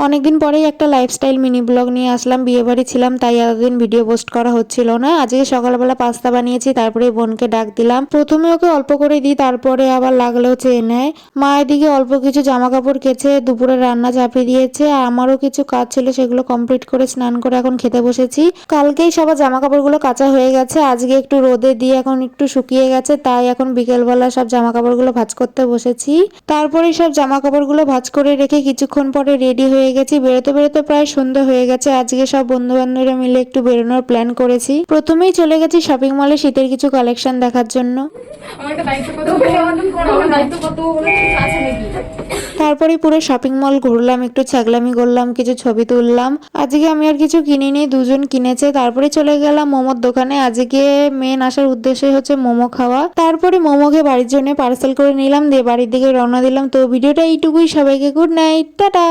অনেকদিন পরেই একটা লাইফস্টাইল মিনি ব্লগ নিয়ে আসলাম। বিয়ে বাড়ি ছিলাম তাই এতদিন ভিডিও পোস্ট করা হচ্ছিল না। আজকে সকালবেলা পাস্তা বানিয়েছি, তারপরে বোনকে ডাক দিলাম। প্রথমে ওকে অল্প করে দিই, তারপরে আবার লাগলেও চেয়ে নেয়। মা এদিকে অল্প কিছু জামা কাপড় কেচে দুপুরে রান্না চাপিয়ে দিয়েছে। আমারও কিছু কাজ ছিল, সেগুলো কমপ্লিট করে স্নান করে এখন খেতে বসেছি। কালকেই সবার জামা কাপড়গুলো কাঁচা হয়ে গেছে, আজকে একটু রোদে দিয়ে এখন একটু শুকিয়ে গেছে, তাই এখন বিকেলবেলা সব জামা কাপড়গুলো ভাঁজ করতে বসেছি। তারপরে সব জামা কাপড়গুলো ভাঁজ করে রেখে কিছুক্ষণ পরে রেডি হয়ে গেছি। বেরোতে বেরোতে প্রায় সন্ধ্যা হয়ে গেছে। আজকে সব বন্ধু বান্ধবরা মিলে একটু বেরোনোর প্ল্যান করেছি। প্রথমেই চলে গেছি শপিং মলে শীতের কিছু কালেকশন দেখার জন্য। তারপরে পুরো শপিং মল ঘুরলাম, একটু ছাগলামি করলাম, কিছু ছবি তুললাম। আজকে আমি আর কিছু কিনিনি, দুজন কিনেছে। তারপরে চলে গেলাম মোমোর দোকানে। আজকে মেন আসার উদ্দেশ্য হচ্ছে মোমো খাওয়া। তারপরে মোমোকে বাড়ির জন্য পার্সেল করে নিলাম, দিয়ে বাড়ির দিকে রওনা দিলাম। তো ভিডিওটা এইটুকুই, সবাইকে গুড নাইট, টাটা।